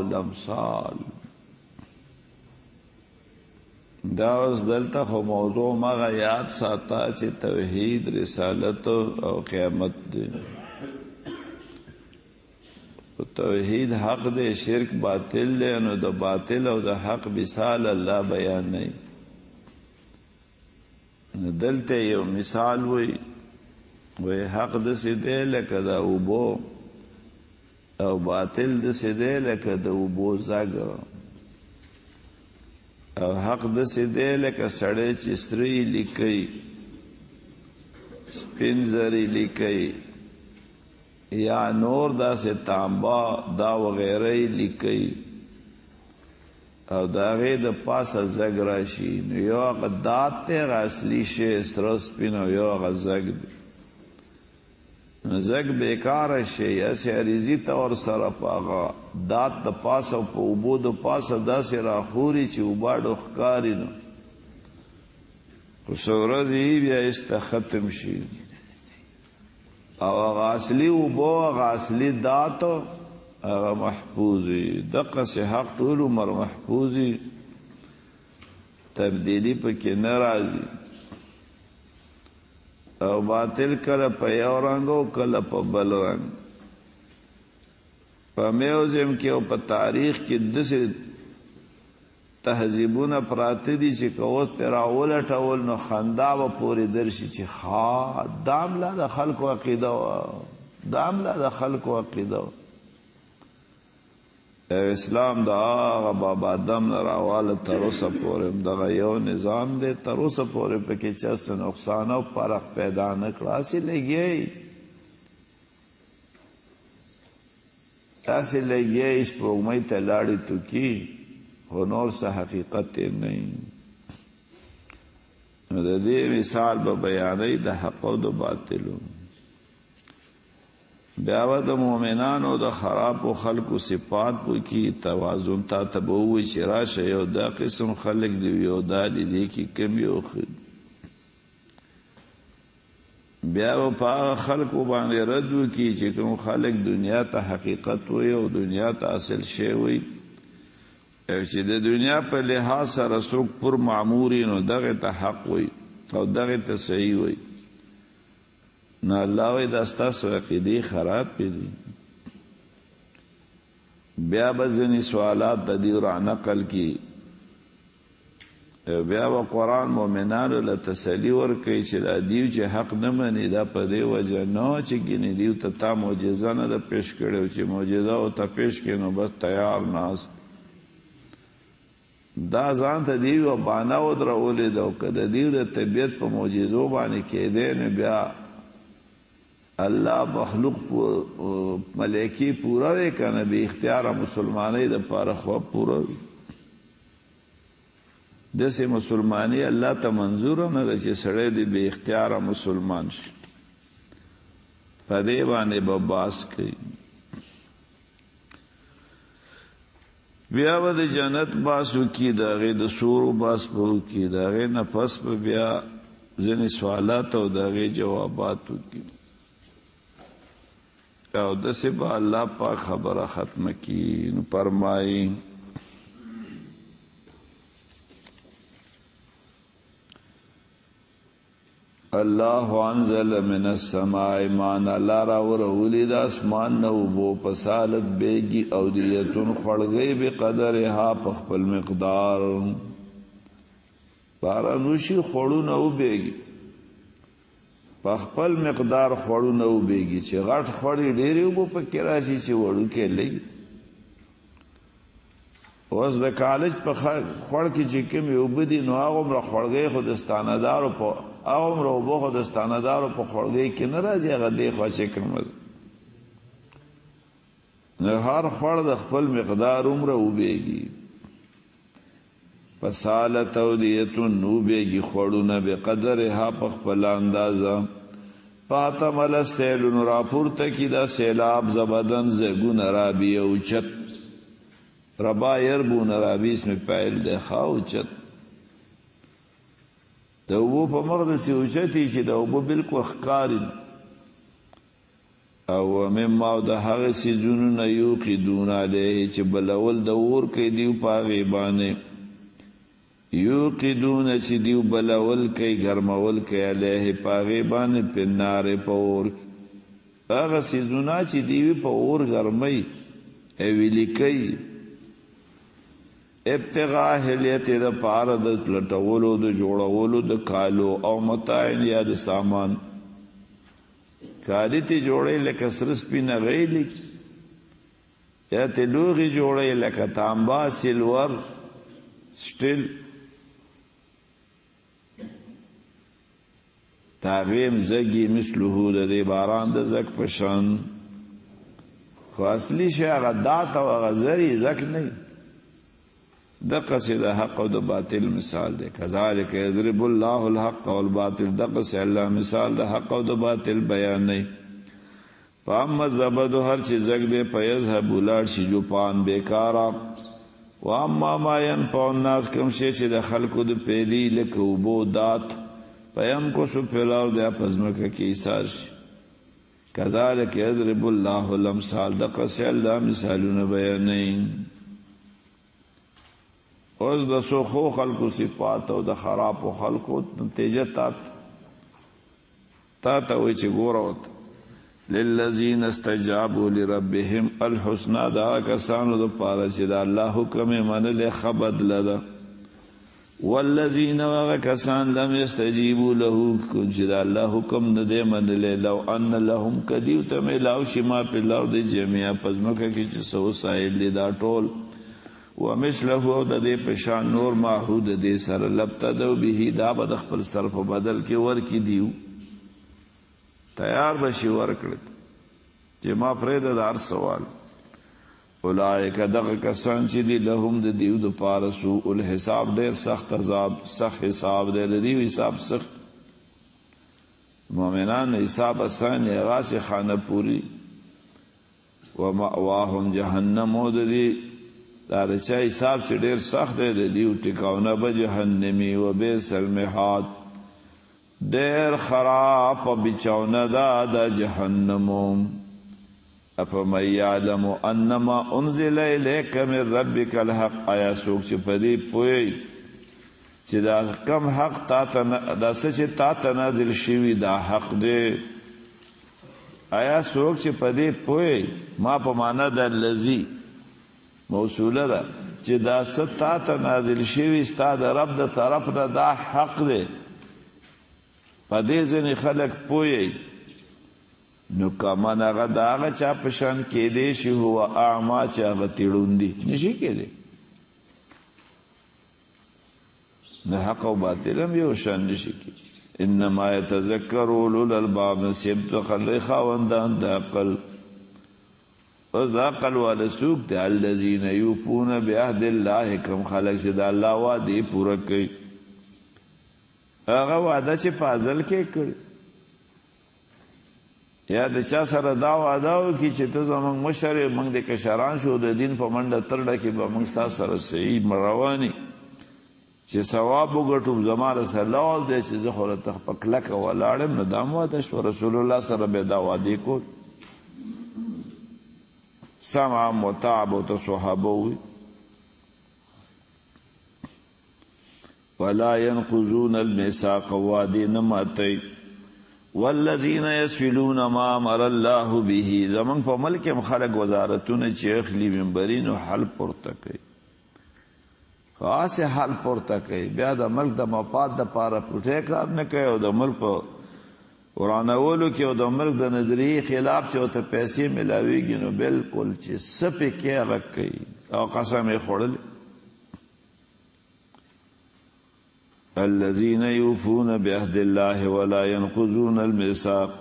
الامثال. دا اوس دلته خو موضوع مغه یاد ساته چې توحید، رسالت او قیامت دی. توحید حق دی، شرک باطل دی، نو د باطل او د حق مثال الله بیان نه. دلته یو مثال وی حق داسې دی لکه د اوبو او باطل داسې دی لکه د اوبو زګ، او حق داسې دی لکه سړی چې سرې لیکي، سپین زري لیکي، یا نور داسې تانبا دا وغیره لیکي، او د هغې د پاسه زګ راشي، نو یو هغه دات دی، هغه اصلي شی سره سپین، او یو هغه زګ دی. نو زګ بیکاره شي، هسې عریضي طور سره په هغه دات د پاسه او په اوبو د پاسه داسې راخوري چې اوبه ډو ښکاري، نو خو څه ورځې یې بیا ایسته ختم شي، او هغه اصلي اوبو، هغه اصلي دات هغه محفوظ وي. دقسې حق ټول عمر محفوظ وي، تبدیلي پکې نه راځي، او باطل کله په یو رنګ او کله په بل رنګ. په میوزیم کې او په تاریخ کې داسې تهذیبونه پراته دي چې که اوس ترې راولټول نو خندا به پورې درشي چې ښه دا هم لا د خلکو عقیده وه، دا هم لا د خلکو عقیده وه. اسلام د هغه بابا آدم نه راواله تر اوسه پورې دغه یو نظام دی، تر اوسه پورې پکې چا څه نقصان او فرق پیدا نه کړه. هسې لګیایي، هسې لګیایي، سپوږمۍ ته لاړې توکي، خو نور څه حقیقت یې نه وي. نو د دې مثال به بیانوي د حق او د باطلو. بیا به د مؤمنانو د خرابو خلکو صفات وکړي، توازن تا ته به ووایي چې راشه یو دا قسم خلک دي، یو دا دي، دې کې کم یو ښه. بیا به په هغه خلکو باندې رد وکړي چې کوم خلک دنیا ته حقیقت وایي او دنیا ته اصل شی وایي، او چې د دنیا په لحاظ سره څوک پر معموري نو دغه ته حق وایي او دغه ته صحیح وایي. نو الله وایي دا ستاسو عقیدې خراب دي. بیا به ځینې سوالات د دې رانقل کړي، بیا به قرآن مؤمنانو له تسلي ورکوي چې دا دیو چې حق نه مني دا په دې وجه نه چې ګینې دیو ته تا معجزه نه ده پیش کړې، او چې معجزه ورته پیش کړې نو بس تیار ناست، دا ځان ته دیو بانه ودرولې ده. او که د دیو د طبیعت په معجزو باندې کېدی نو بیا الله مخلوق ملائکی پورا وی کنه بی اختیار مسلمانی د پاره خو پورا وی. دسه مسلمانی الله ته منظور نه چې سړی دی بی اختیار مسلمان شي، په دې باندې به باس کوي. بیا به د جنت باسو کی، د هغې د سورو باس به وکړي، د هغې نه پس به بیا ځینې سوالات او د هغې جوابات وکړي، او دسې به الله پاک خبره ختمه کی. نو فرمایي الله انزل من السماء ماء، الله راورولی د اسمان نه اوبو په سالت بیږي، او دیتون خوړګۍ بقدرها په خپل مقدار، بارانوشي خوړونه وبیږي په خپل مقدار، خوړونه وبیږي چې غټ خوړې ډېرې اوبه پکې راشي چې وړوکې لږ. اوس د کالج په خوړ کې چې کومې اوبه دي نو هغومره خوړګۍ خو د ستانهدارو په هغومره اوبه خو د ستانهدارو په خوړګۍ کې نه راځي، هغه دې خوا چې کومه نو هر خوړ د خپل مقدار عمره وبیږي. فسالت اودیتون وبیږي خوړونه بقدرها په خپل اندازه. فاتمل السیل نو راپورته کی دا سیلاب زبدن زگون رابی اوچت، ربا یربون رابی اسم پایل دخوا اوچت. دا اوبو پا مغدسی اوچتی چی دا اوبو بلکو اخکاری، او مما او د هغه څیزونو نه یوقدون علیه چې بلول د اور کوي دیو په هغې باندې یوقدون چې دیو بلول کوي ګرمول کوي علیه په هغې باندې په نارې په اور هغه څیزونه چې دیوی په اور ګرموي ویلي کوي ابتغاء حلیت د پاره د لټولو د جوړولو د کالو او متاعن یا د سامان کالی تی جوړی لکه سره سپینه غیلی یا تی لوغی جوړی لکه تانبا سلور سټیل تاغیم زگی مثلهو د دی باران د زگ پشن خو اصلی شی هغه دات او هغه زری زگ نه دقه سي د حق او د باطل مثال دی کذالک یضرب الله الحق والباطل دقه سي الله مثال د حق او د باطل بیان نه فاما زبد هر چی زگ دے پیذهب ولار شي جو پان بیکارا واما ما ينفع الناس کم شي چې د خلقو د پیلی لکه وبو دات پیم کو سو پیلار دیا پزمکه کی ایثار شي کذالک یضرب الله الامثال دقه سي الله مثالونه بیان نه اوس د سوخو خلقو صفات او د خراب خلقو نتیجه تا وی چې ګوروت للذین استجابوا لربهم الحسنى دا کسانو د پاره چې د الله حکم منل خبد لده والذین وکسان لم یستجیبوا له چې د الله حکم نه دی منل لو ان لهم کدیو تملاو شما په الارض جميعا پزمکه کې چې سو سائل دا ټول ومثله او د دې پشان نور معهود دې سره لبتدو به دا بد خپل صرف بدل کې ور کې دیو تیار بشي ور کړ چې ما پرې د دار سوال اولئک دغه کسان چې دی لهم د دیو د پارسو الحساب ډېر سخت عذاب سخت حساب دی د دیو حساب سخت مؤمنان حساب آسان غاس خانه پوری ومأواهم جهنم او د دې دا چا حساب چې ډېر سخت دی د دیو ټکاونه به جهنمی و بئس المهاد ډېر خراب او بچاونه دا د جهنمو افمن یعلم انما انزل الیک من ربک الحق آیا څوک چې په دې پوهی چې دا کم حق تا ته دا څه چې تا ته نازل شوي دا حق دی آیا څوک چې په دې پوهی ما په معنا د الذی موصوله ده چې دا څه تا ته نازل شوي ستا د رب د طرف نه دا حق دی په دې ځینې خلک پوهی نو کمان هغه د هغه چا په شان کېدی شي هو اعما چې هغه تیړوندي نشي کېدی نه حق او باطل هم یو شان نشي کېدی انما یتذکر اولو الالباب نصیب د خلک خاوندان د عقل اوس د عقل والا څوک دی الذین یوفون بعهد الله کوم خلک چې د الله وعده پوره کوي هغه وعده چې په ازل کې کړي یا د چا سره دا وعده وکړي چې ته زموږ مشر یې موږ د کشران شو د دین په منډه ترډه کې به موږ ستا سره صحیح رواني چې ثواب وګټو زما رسول الله دی چې زه خو ورته په کلکه ولاړم نو دا وعده شوه رسول الله سره به دا وعدې کول سمع مطاع ورته صحابه وي ولا ينقضون الميثاق وعدې نه ماتوي والذین یسولون ما امر الله به زمون په ملک خلق وزارتونه چې اخلي منبرینو حل پورته کوي خاصه حل پورته کوي بیا د ملک د مفاد د پاره پټه کار نه کوي او د ملک په ورانولو کې او د ملک د نظریه خلاف چې ته پیسې ملاويږي نو بالکل چې سپه کې هغه کوي او قسم یې خوړل الذين يوفون بعهد الله ولا ينقضون الميثاق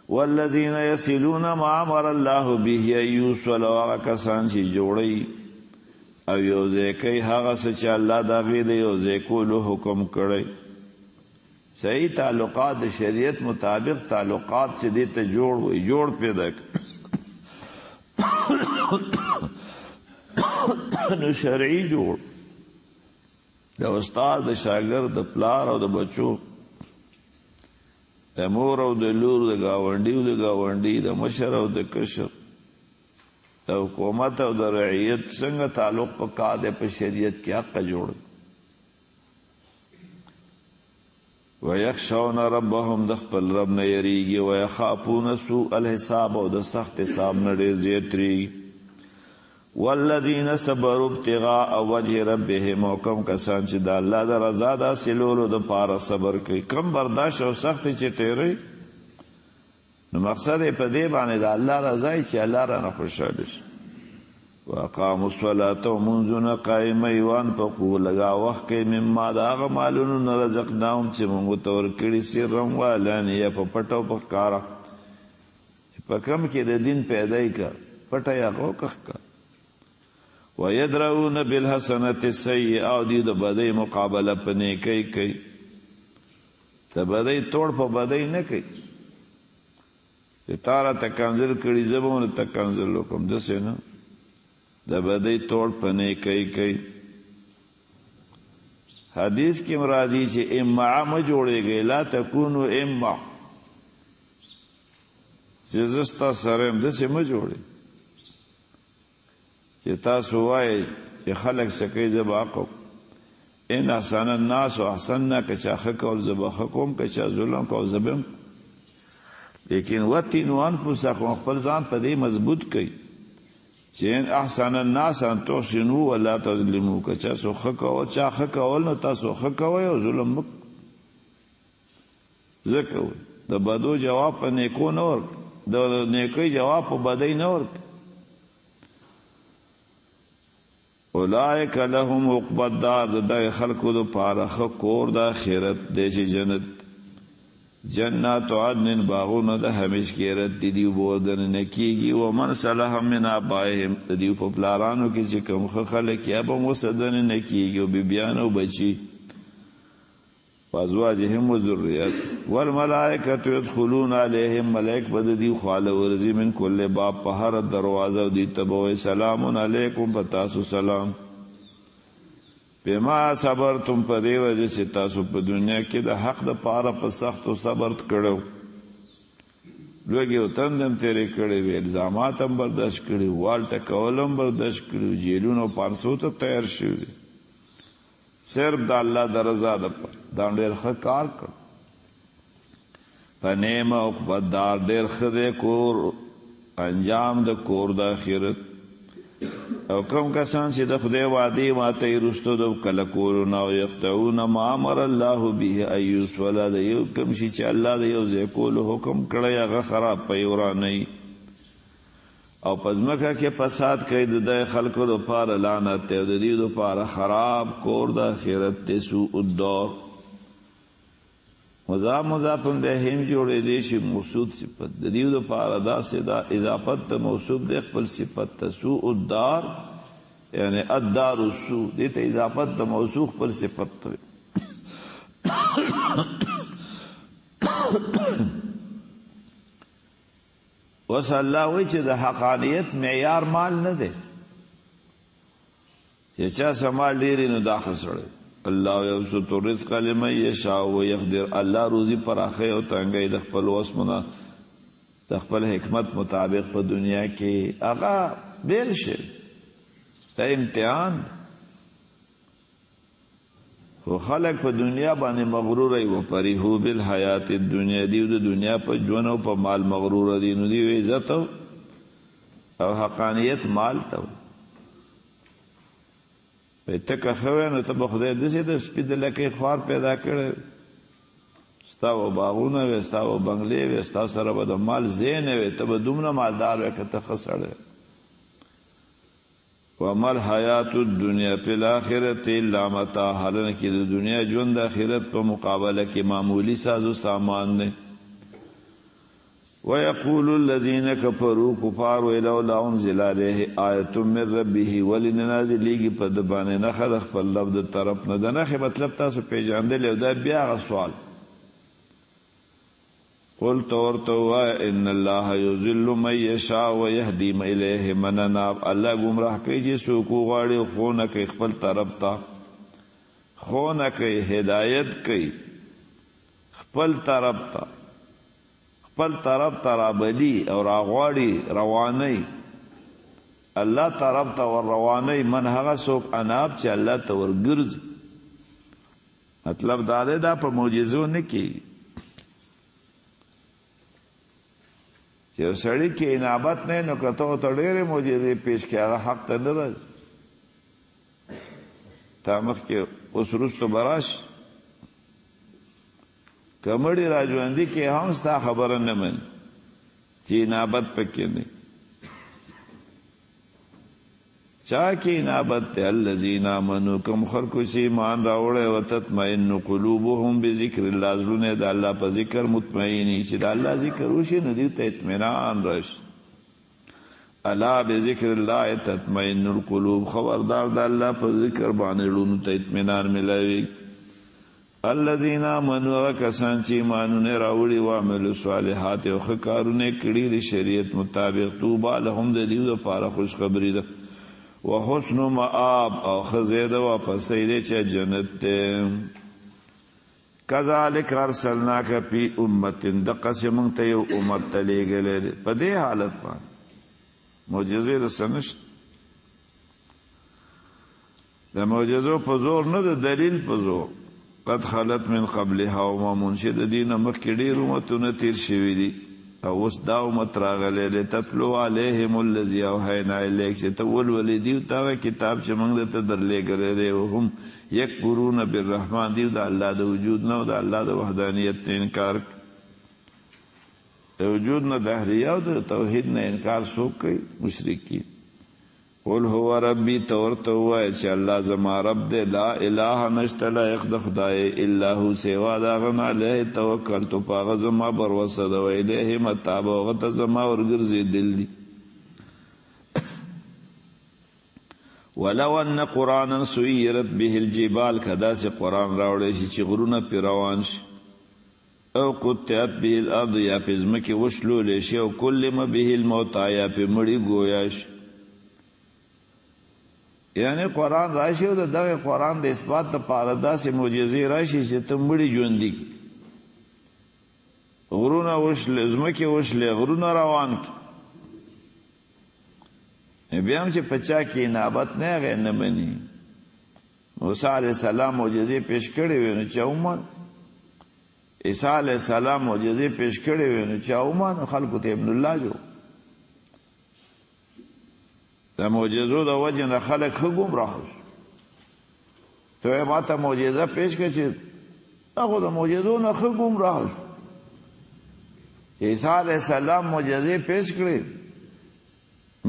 والذين يصلون ما امر الله به ان يوصل وكسان چې جوړي او یو ځکه هغه چې الله دا غوډه یو ځکه له حکم کړی صحیح تعلقات شریعت مطابق تعلقات چې دې ته جوړ وي جوړ پیدا نو شرعي جوړ د استاد د شاګرد د پلار او د بچو د مور او د لور د ګاونډي او د ګاونډي د مشر او د کشر د حکومت او د رعیت څنګه تعلق پکار دی په شریعت کې حق جوړ ويخشون ربهم د خپل رب نه یریږي ويخافون سوء الحساب او د سخت حساب نه ډېر زیاتري والذین صبروا ابتغاء وجه ربهم او کوم کسان چې د الله د رضا د حاصلولو دپاره صبر کوي کم برداشت او سخت چې تیری نو مقصد یې په دې باندې د الله رضا یې چې الله رانه خوشحاله شي واقاموا الصلاة ومنځونه قایمه وانفقوا لږه وخت کوي مما د هغه مالونو نه رزقناهم چې موږ ورته ورکړي سرا وعلانیه په پټه او په ښکاره په کم کې د دین پیدا یې که پټه یې هغه وکښ ويدرؤون بالحسنة السيئة او دی د بدی مقابله په نیکۍ کوي د بدی توړ په بدی نه کوي چې تا راته کنځل کړي زه به ونه ته کنځل وکړم داسې نه د بدی توړ په نیکۍ کوي حدیث کې راځي چې امعه مه جوړېږئ لا تکونو امعه چې زه ستا سره یم داسې مه جوړئ چې تاسو وایئ چې خلک څه کوي زه به عقب ان احسن الناس احسننا که چا ښه کول زه به ښه کوم که چا ظلم کول زه به هم لیکن وطینوا انفسکم خپل ځان په دې مضبوط کوي چې ان احسن الناس ان تحسنوا ولا تظلموا که چا څو ښه کول چا ښه کول نو تاسو ښه کوئ او ظلم مه زه کوئ د بدو جواب په نیکو نه ورک د نیکۍ جواب په بدۍ نه ورک اولئک لهم عقبی الدار د دغه خلکو دپاره ښه کور د آخرت دی چې جنت جنات عدن باغونه د همیشګیرت دي دوی به ورننه کېږي ومن صلح من آبائهم د دوی په پلارانو کې چې کوم ښه خلک یا به هم ورسره دننه کېږي او بیبیان او بچي وازواجهم وذریات والملائکة یدخلون علیهم ملائک به د دوی خواله ورځي من کل باب په هره دروازه او دوی ته به وایي سلام علیکم په تاسو سلام بما صبرتم په دې وجه چې تاسو په دنیا کې د حق دپاره په سختو صبر کړو لوږې او تند هم تېرې کړې وې الزامات هم برداشت کړي وال ټکول هم برداشت کړي جیلونو او پانسو ته تیار شوي صرف د الله د رضا دپاره دا ډېر ښه کار کړ په نیمه عقبی الدار ډېر ښه دی کور انجام د کور د آخرت او کوم کسان چې د خدای وعدې ماتوي وروسته د کله کولو نه او یقطعون ما امر الله به ان یوصل د یو کوم شي چې الله د یو ځای کولو حکم کړی هغه خراب پی ورانوي او په ځمکه کې فساد کوي د دې خلکو دپاره لعنت دی او د دې دپاره خراب کور د آخرت دی سوء الدار مضاف الیه هم جوړېدی شي موصوف صفت د دې دپاره داسې دا اضافت ته موصوف دی خپل صفت ته سوء الدار یعنی الدار السوء دې ته اضافت د موصوف خپل صفت ته اوس الله وایي چې د حقانیت معیار مال نه دی چې چا څه مال ډېر نو دا ښه سړی الله یبسط الرزق لمن یشاء ویقدر الله روزي پراخوي او تنګوي د خپل وس نه د خپل حکمت مطابق په دنیا کې هغه بیل شي دا امتحان خو خلک په دنیا باندې مغرور وي وفرحوا بالحیات الدنیا دی د دنیا په ژوند او په مال مغرور دي نو دی عزت او حقانیت مال ته ته که ښه وی نو ته به خدای داسې د سپي د لکۍ خوار پیدا کړی ستا به باغونه وی ستا به بنګلې وی ستا سره به د مال ځای نه وی ته به دومره مالدار وی که ته ښه سړی وما الحیات الدنیا فی الاخرة الا متاع حالانکه د دنیا ژوند د آخرت په مقابله کې معمولی سازو سامان دی ويقول الذين كفروا كفار لولا انزل عليه آیة من ربه ولننازلېږي په د باندې نښه د خپل رب د طرف نه د نښې مطلب تاسو پیژندلی او دا بیا هغه سوال قل ته ورته ووایه ان الله یضل من یشاء ویهدي الیه من اناب الله ګمراه کوي چې څوک وغواړي خو نه کوي خپل طرف ته خو نه کوي هدایت کوي خپل طرف ته خپل طرف ته رابلي او راغواړي رواني الله طرف ته ور رواني من هغه څوک اناب چې الله ته ورګرځي مطلب دا دی دا په معجزو نه کېږي چې یو سړي کې انابت نه نو که ته ورته ډېرې معجزې پیش کړې هغه حق ته نه راځي تا مخکې اوس وروسته به راشي که مړي را ژوندي کې هم ستا خبره نه مني چې انابت پکې نه چا کې انابت دی الذین آمنوا کوم خلکو چې ایمان راوړی وتطمئن قلوبهم بذکر الله زړونه د الله په ذکر مطمئني چې د الله ذکر وشي نو دوی ته اطمینان راشي الا بذکر الله تطمئن القلوب خبردار د الله په ذکر باندې زړونو ته اطمینان ملوي الذین آمنوا کسان چې ایمانونه راوړي وعملوا الصالحات او ښه کارونه کړي د شریعت مطابق طوبی لهم د دوی لپاره خوشخبري ده وحسن مآب او خزید واپس ایده چه جنت ده کذالک ارسلناک پی امت دقس منگتا یو امت تلیگلے ده پا ده حالت پان معجزه رسنشت ده معجزو پزور نه ده دلیل پزور قد خلت من قبلها وما منشد دین مخی دیر امتون تیر شوی دی او اوس دا امت راغلی دی تتلو علیهم الذی اوحینا الیک چې ته ولولې دیو ته هغه کتاب چې موږ درته درلیږلی دی وهم یکفرون بالرحمن دیو د الله د وجود نه او د الله د وحدانیت نه انکار د وجود نه دهریه او د توحید نه انکار څوک کوي مشرکین قل هو ربی ته ورته ووایه چې الله زما رب دی لا اله نشته لایق د خدای الا هو سوا د هغه نه علیه توکلتو په هغه زما بروسه ده و الیه متاب هغه ته زما ورګرځېدل دي ولو ان قرانا سیرت به الجبال که داسې قرآن راوړی شي چې غرونه پرې روان شي او قطعت به الارض یا پې ځمکې وشلولی شي او کلم به الموتی یا پې مړي ګویا شي یعنی قرآن راشي او د دغه قرآن د اثبات دپاره داسې معجزې راشي چې ته مړي ژوندي کړي غرونه وشلې ځمکې وشلې غرونه روان کړي بیا هم چې په چا کې انابت نه هغه نه مني موسی علیه السلام معجزې پیش کړې وې نو چا ومن عیسی علیه السلام معجزې پیش کړې وې نو چا ومن خلکو ته ابن الله جو د معجزو د وجه نه خلک ښه ګمراه شو ته یې ما ته معجزه پیش کړه چې هغه د معجزو نه ښه ګمراه شو چې عیسی علیه السلام معجزې پیش کړې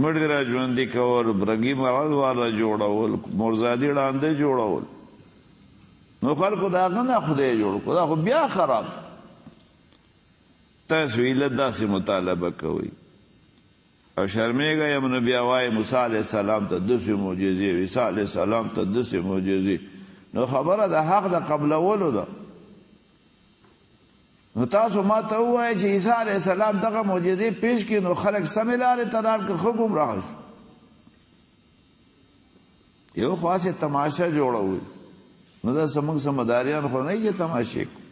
مړي را ژوندي کول برګي مرض والا جوړول مرزادي ړانده جوړول نو خلکو د هغه نه خدای جوړ کړو دا خو بیا خراب تاسو یې له داسې مطالبه کوئ او شرمېږئ یم نو بیا وایي موسی علیه السلام ته داسې معجزې عیسی علیه السلام ته داسې معجزې نو خبره د حق د قبلولو ده نو تاسو ما ته ووایئ چې عیسی علیه السلام دغه معجزې پیش کړي نو خلک سمې لارې ته لاړ که ښه ګمراه شو یو خاصې تماشه جوړوي نو دا زموږ سمداریان خو نه چې تماشې کو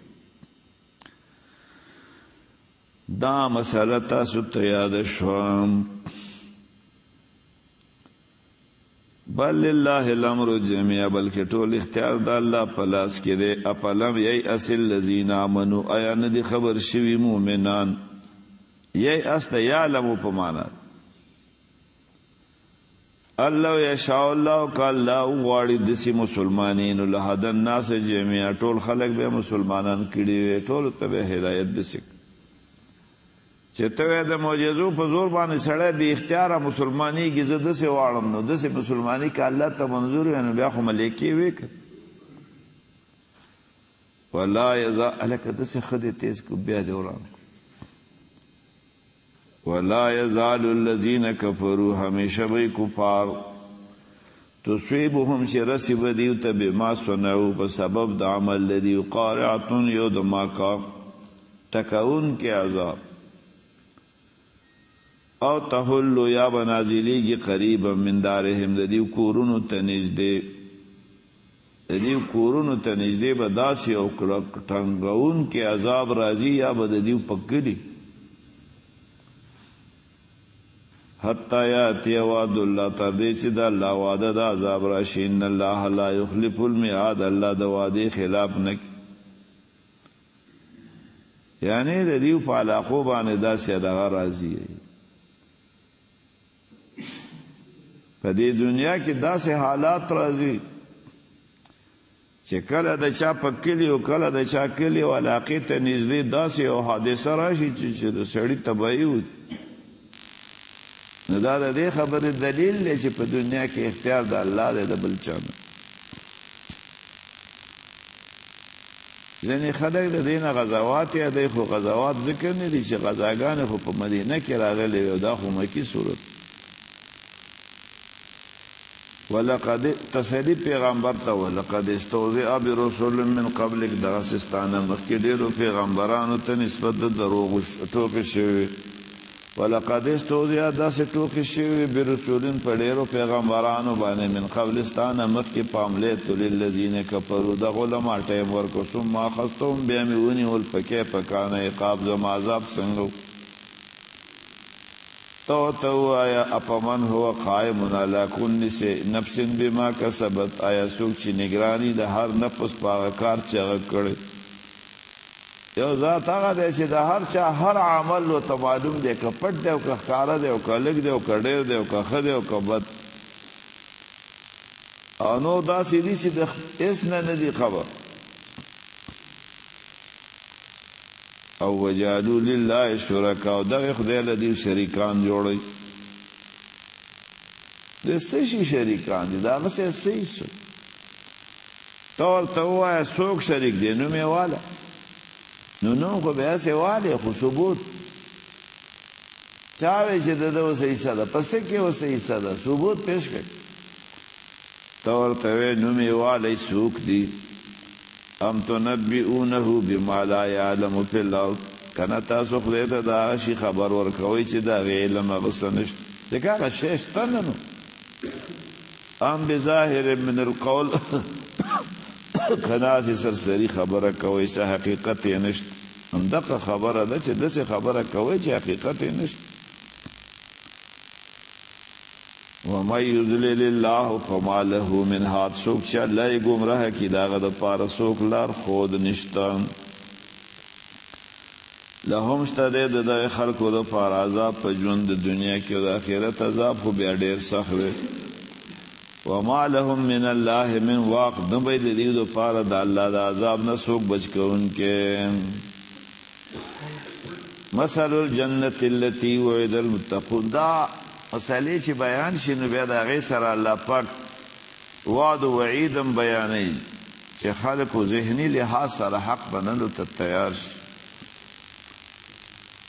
دا مسئله تاسو ته یاد شوه بل لله الامر جميعا بلکې ټول اختیار د الله په لاس کې دی اپلم ییأس الذین آمنوا آیا نه دي خبر شوي مؤمنان ییأس د یعلمو په معنا الله یشاء الله که الله وغواړي داسې مسلمانینو لهدی الناس جميعا ټول خلک به مسلمانان کړي وي ټولو ته به هدایت داسې چې ته د معجزو په زور باندې سړی بې اختیاره مسلمانېږي زه داسې واړم نو داسې مسلماني که الله ته منظور وي نو بیا خو ملیکې وې که ولا یزال هلکه داسې ښه دی تیز کو بیا دې وران ولا یزال الذین کفروا همیشه به کفار تصیبهم چې رسي به دیو ته بما صنعوا په سبب د عمل د دیو قارعة یو د ماکا ټکوونکی عذاب او تحلو یا بنازلیږي قریبا من دارهم د دیو کورونو ته نږدې د دیو کورونو ته نږدې به داسې یو ټنګونکی عذاب راځي یا به د دیو په کلي حتی یاتی وعد الله، تر دې چې د الله وعده د عذاب راشي. ان الله لا یخلف المیعاد، الله د وعدې خلاف نه کوي. یعنی د دیو په علاقو باندې داسې دغه راځي. په دې دنیا کې داسې حالات راځي چې کله د چا په کلي او کله د چا کلي او علاقې ته نږدې داسې یو حادثه راشي چې د سړي تباهي وي. نو دا د دې خبرې دلیل دی چې په دنیا کې اختیار د الله دی، د بل چا نه. ځینې خلک د دې نه غزوات یادوي، خو غزوات ذکر نه دي چې غزاګانې خو په مدینه کې راغلې وي او دا خو مکي صورت. ولقد تسلی پیغمبر ته ولقد استهزئ برسول من قبلک، دغه سستانه مخکې ډېرو پیغمبرانو ته نسبت د دروغو ټوکې شوي. ولقد استهزئ داسې ټوکې شوي برسولین په ډېرو پیغمبرانو باندې من قبل ستانه مخکې فاملیت للذین کفروا، دغو له ما ټیم ورکړو. ثم اخذتهم، بیا مې ونیول په کیف کان عقاب، زما عذاب څنګه و. تو وایه اپمن هو قائم علی کل نفس بما کسبت، آیا څوک چې نگرانی د هر نفس په هغه کار چې هغه کړی. یو ذات هغه دی چې د هر چا هر عمل ورته معلوم دی، که پټ دی او که ښکاره دی او که لږ دی او که ډېر دی او که ښه دی او که بد. او نو داسې دي چې د هېڅ نه دي خبر. او وجعلوا لله شرکا، دغه خدای له دوی شریکان جوړوي. د څه شي شریکان دي؟ د هغه څه ته ورته ووایه څوک شریک دی، نوم یې واله. نو نوم خو بیا هسې والی، خو ثبوت چا وایي چې د ده اوس حصه ده، په څه کې اوس حصه ده، ثبوت پیش کړي. ته ورته وایې نوم یې والی څوک دي. ام تنبئونه بما لا يعلم في الارض، کنه تاسو خدای ته د هغه شي خبر ورکوئ چې د هغې علم هغه څه نشته، ځکه هغه شی شته نه. نو ام بظاهر من القول، کنه هسې سرسري خبره کوئ چې حقیقت یې نشته. همدغه خبره ده چې داسې خبره کوئ چې حقیقت یې نشته. ومن یضلل الله فما له من هاد، څوک چې الله یې ګمراه کړي د هغه دپاره څوک لار ښود نشته. لهم شته دی د دغې خلکو دپاره عذاب په ژوند د دنیا کې، او د آخرت عذاب خو بیا ډېر سخت دی. وما لهم من الله من واق، نه به د دوی دپاره د الله د عذاب نه څوک بچ کوونکی. مثل الجنة التي وعد المتقون، دا مسئلې چې بیان شي نو بیا د هغې سره الله پاک وعد و وعید هم بیانوي چې خلکو ذهني لحاظ سره حق منلو ته تیار شي.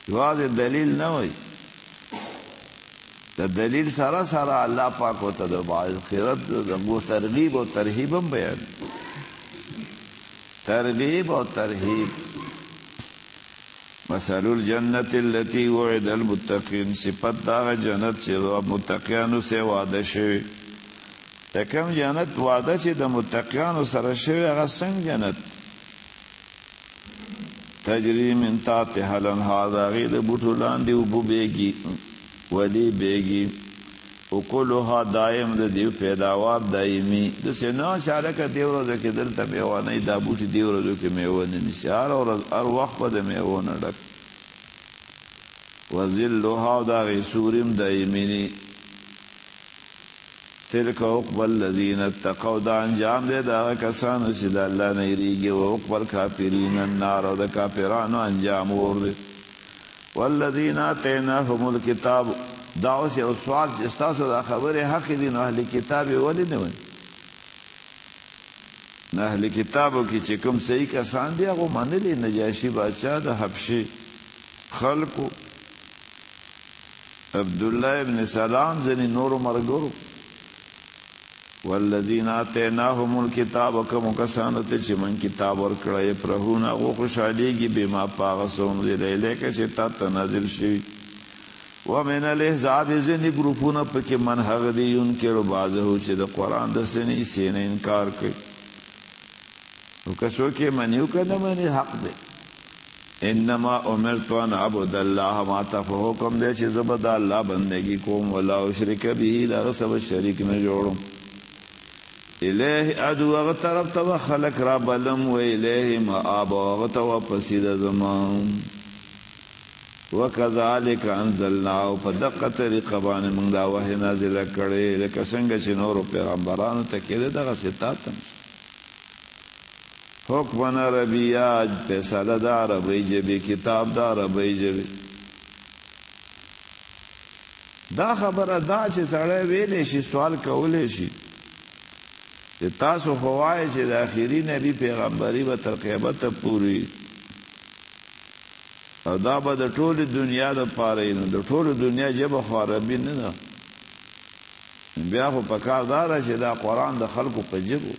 یوازې دلیل نه وایي، د دلیل سره سره الله پاک ورته د آخرت د ترغیب او ترهیب هم بیانوي. ترغیب او ترهیب. مثل الجنة التي وعد المتقين، صفت دا جنت چې متقیانو سره وعده شوی. د کوم جنت وعده چې د متقیانو سره شوی هغه څنګه جنت؟ تجری من تحتها الانهار، د هغې د بوټو لاندې اوبه بهیږي، ولې بهیږي. وکلها دایم، د دیو پیداوار دایمي. داسې نه چې هلکه دې ورځو کې دلته میوه نه وي، دا بوټي دې ورځو کې میوه نه نیسي، هر ورځ هر وخت به د میوو نه ډک. وظلها، او د هغې سوري هم دایمي دي. تلک عقبى الذین اتقوا، دا انجام دی د هغه کسانو چې د الله نه یریږي. وعقبى الکافرین النار، او د کافرانو انجام اور دی. والذین آتیناهم الکتاب، دا اوس یو سوال چې ستاسو دا خبرې حق دي، نو اهل کتاب یې ولې نه وایي؟ نو اهل کتابو کې چې کوم صحیح کسان دي هغو منلي. نجاشي بادشاه د حبشي خلکو، عبدالله ابن سلام، ځینې نورو ملګرو. والذین آتیناهم الکتاب، کومو کسانو ته چې من کتاب ورکړی، یفرحون، هغو خوشحالیږي بما په هغه څه انزل الیک چې تا ته نازل شوي. ومن الاحزاب، ځینې ګروپونه پکې من هغه دي ینکر بعضه چې د قرآن د ځینې حصې نه انکار کوي. نو که څوک یې مني او که نه مني حق دی. انما امرت ان اعبد الله ما ته حکم دی چې زه به د الله بندګي کوم ولا اشرک به دغه سبب شریک نه جوړم الیه ادعو هغه طرف ته خلق را بلم و الیه مآب هغه ته واپس د زمان وکذالک انزلنا په دقه طریقه باندې موږ دا وحی نازله کړې لکه څنګه چې نورو پیغمبرانو ته کېده دغه ستاتم حکمن عربیات فیصله د عربی ژبې کتاب د عربی ژبې دا خبره دا چې سړی ویلی شي سوال کولی شي چې تاسو خو وایئ چې د آخري نبي پیغمبري به تر قیامته پورې او دا به د ټولې دنیا دپاره وي نو د ټولې دنیا ژبه خو عربي نه ده بیا خو پکار دا ده چې دا قرآن د خلکو په ژبو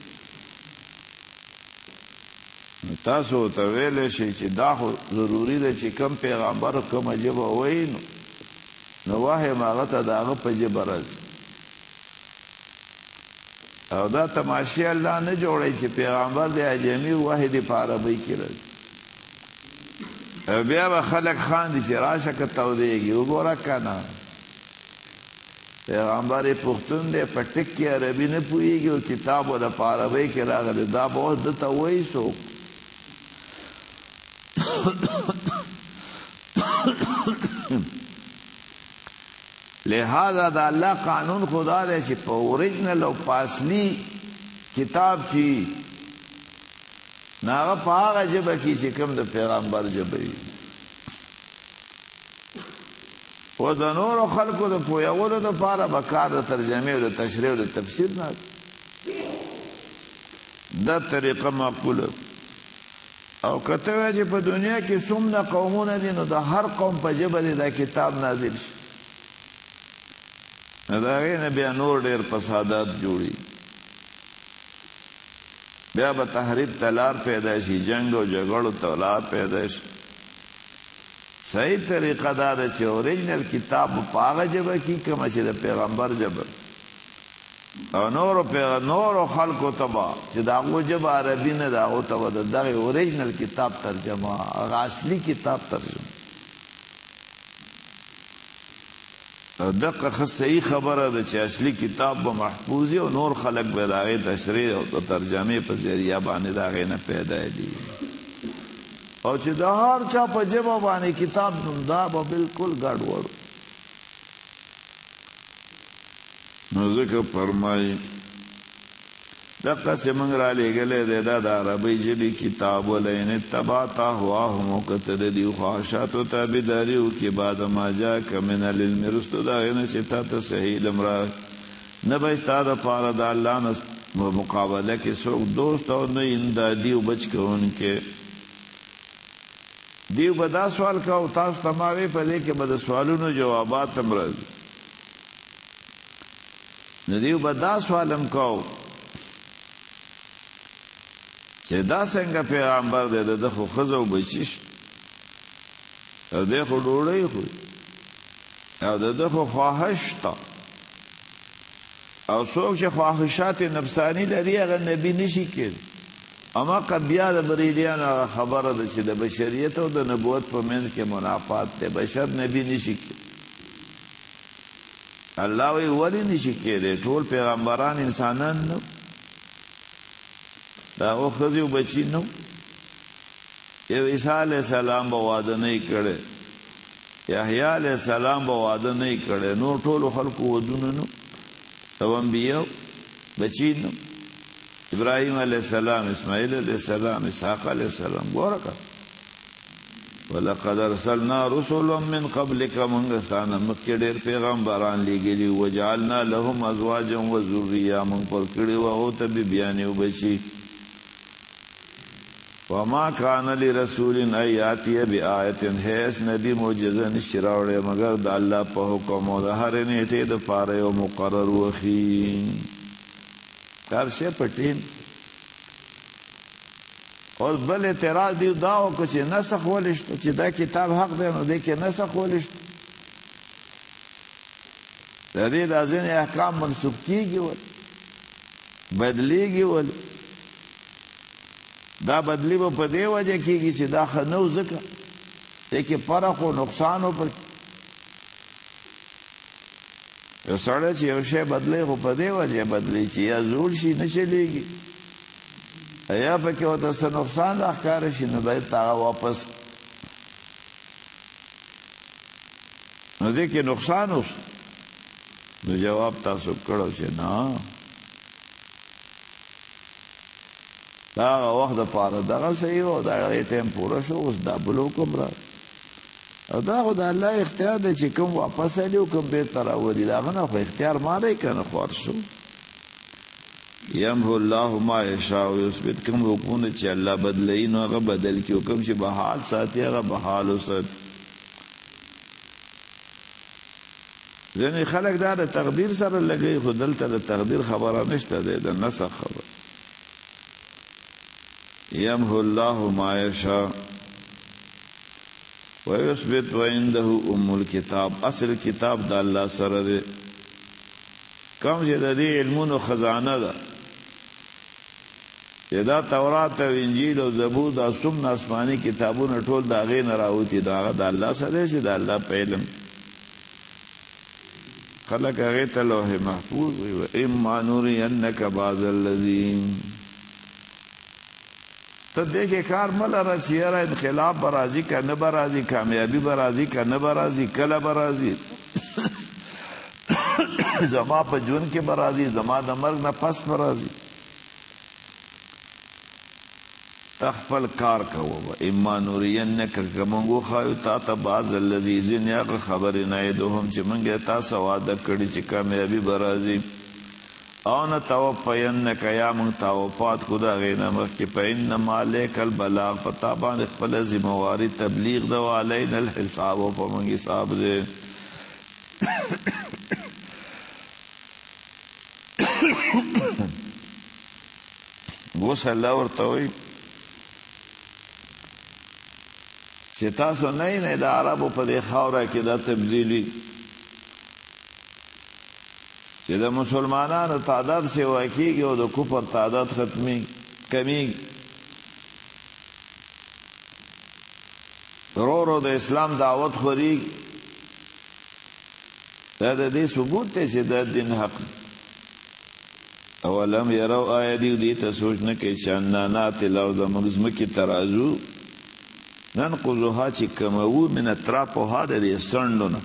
تاسو ته ویلی شئ چې دا خو ضروري ده چې کم پیغمبر کومه ژبه وایي نو وحی هم هغه ته د هغه په ژبه راځي او دا تماشې الله نه جوړوي چې پیغمبر د عجمي وحی دې په عربۍ کې راځي بیا به خلک خاندي چې راشه که تودېږي وګوره که نه پیغمبر پښتون دی په ټک کې عربي نه پوهېږي او کتاب به په عربۍ کې راغلی دا به اوس ده ته وایي څوک لہذا دا اللہ قانون خدا دے چې په اوریجنل او په اصلي کتاب چې ناغه په هغه ژبه کې چې کوم د پیغمبر ژبه وي خو د نورو خلکو د پوهولو دپاره به کار د ترجمې او د تشریح او د تفسیر نه دا طریقه معقوله او که ته وایې چې په دنیا کې څومره قومونه دي نو د هر قوم په ژبه دې دا کتاب نازل شي نو د هغې نه بیا نور ډېر فسادات جوړي بیا به تحریب ته لار پیدا شي جنګ او جګړو ته لار پیدا شي صحیح طریقه دا ده چې اوریجنل کتاب په هغه ژبه کې کومه چې د پیغمبر ژبه او نورو خلکو ته به چې د هغو ژبه عربي نه ده هغو ته به د دغې اوریجنل کتاب ترجمه هغه اصلي کتاب ترجمه او دقه ښه صحیح خبره ده چې اصلي کتاب به محفوظ وي او نور خلک به د هغې تشریح او ترجمې په ذریعه باندې د هغې نه پیدا دي او چې د هر چا په ژبه باندې کتاب دا به بلکل ګډوډ نو ځکه فرمایي دقسې موږ رالیږلی دی دا د عربۍ ژبې کتاب ولئن اتبعت اهواهم او که ته د دوی خواهشاتو تابعداري وکړې بعد ما جاءک من العلم وروستو د هغې نه چې تا ته صحیح علم راغی نه به ستا دپاره د الله نه په مقابله کې څوک دوست او نه امدادي او بچ کوونکی دیو به دا سوال کوو تاسو ته ما وی په دې کې به د سوالونو جوابات هم راځي نو دیو به دا سوال هم کوو چې دا څنګه پیغمبر دی د ده خو ښځه او بچي شته او دی خو ډوډۍ خوري او د ده خو خواهش شته او څوک چې خواهشات نفساني لري هغه نبي نشي کېدی اما که بیا د بریلیانو هغه خبره ده چې د بشریت او د نبوت په منځ کې منافات دی بشر نبي نشي کېدی الله وایي ولې نشي کېدی ټول پیغمبران انسانان نه دا هغو ښځې او بچي نه یو عیسی علیه السلام به واده نه یې کړی یحیی علیه السلام به واده نه یې کړی نور ټولو خلکو ودونه نه او انبیاو بچي نه ابراهیم علیه السلام اسماعیل علیه السلام اسحاق علیه السلام ګوره که ولقد ارسلنا رسلا من قبلک موږ ستا نه مخکې ډېر پیغمبران لیږلي وجعلنا لهم ازواجا وذریه موږ پر کړي وو هغو ته بیبیانې او بچي وما کان لرسول ان یاتي بآیة هیڅ نبی معجزه نشي راوړی مګر د الله په حکم او د هرې نیټې دپاره یو مقرر وخي هر شی په ټیم اوس بل اعتراض دی دا وکړو چې نسخ ولې شته چې دا کتاب حق دی نو دې کې نسخ ولې شته د دې دا ځینې احکام منسوخ کېږي ولې بدلېږي ولې دا بدلی به په دې وجه کېږي چې دا ښه نه و ځکه دیکھیے فرق و نقصان ہو پر یو سړی چې یو شی بدلی خو په دې وجه بدلی چې یا زوړ شي نه چلیږي یا پکې ورته څه نقصان راښکاره شي نو باید هغه واپس نو دې کې نقصان اوس نو جواب تاسو کړو چې نه دا هغه وخت دپاره دغه صحیح و د هغې ټایم پوره شو اوس دا بل حکم را او دا خو د الله اختیار دی چې کوم واپس علي او کوم بېرته راولي د هغه نه خو اختیار ما دی که نه خوار شو یمحو الله ما یشاء ویثبت کوم حکمونه چې الله بدلوي نو هغه بدل کړي او کوم چې بحال ساتي هغه بحال وساتي ځینې خلک دا د تقدیر سره لګوي خو دلته د تقدیر خبره نشته دی د نسخ خبره یمحو الله ما یشاء ویثبت وعنده ام الکتاب اصل کتاب د الله سره دی کوم چې د دې علمونو خزانه ده چې دا تورات او انجیل او زبور دا څومره آسماني کتابونه ټول د هغې نه راوتي د هغه د الله سره دی چې د الله په علم خلق هغې ته لوح محفوظ وي واما نرینک بعض الذی ته دې کې کار مه لره چې یاره انقلاب به راځي که نه به راځي کامیابي به راځي که نه به راځي کله به راځي زما په ژوند کې به راځي زما د مرګ نه پس به راځي ته خپل کار کوه اما نرینک که موږ وښایو تا ته بعض الذي ځینې هغه خبرې نعدهم چې موږ یې تاسو واده کړي چې کامیابي به راځي او نتوفینک یا موږ تا وفات کړو د هغې نه مخکې فانما علیک البلاغ په تا باندې خپله ذمهواري تبلیغ ده وعلینا الحساب او په موږ حساب دی اوس الله ورته وایي چې تاسو نه یې د عربو په دې خاوره کې دا تبدیلي چې د مسلمانانو تعداد سیوا کېږي او د کفر تعداد کمیږي ورو ورو د اسلام دعوت خورېږي دا د دې ثبوت دی چې دا دین حق اولم یرو آیا دې ته سوچ نه کوي چې انا ناتي الارض موږ ځمکې ته راځو ننقضها چې کموو من اطرافها د دې څنډو نه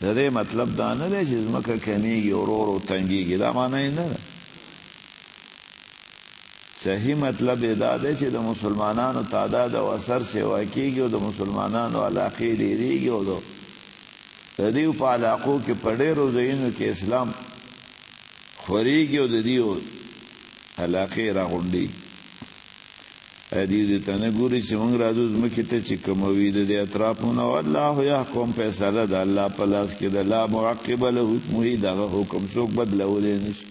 د دې مطلب دا نه دی چې ځمکه کمیږي ورو ورو تنګېږي دا معنی نه ده صحیح مطلب یې دا دی چې د مسلمانانو تعداد او اثر سیوا کېږي او د مسلمانانو علاقې ډېرېږي او د دې په علاقو کې په ډېرو ځایونو کې اسلام خورېږي او د دې علاقې راغونډېږي دې ته نه ګوري چې موږ راځو ځمکې ته چې کموي د دې اطرافونه والله یحکم فیصله د الله په لاس کې ده لا معقب له حکمه دغه حکم څوک بدلولی نشي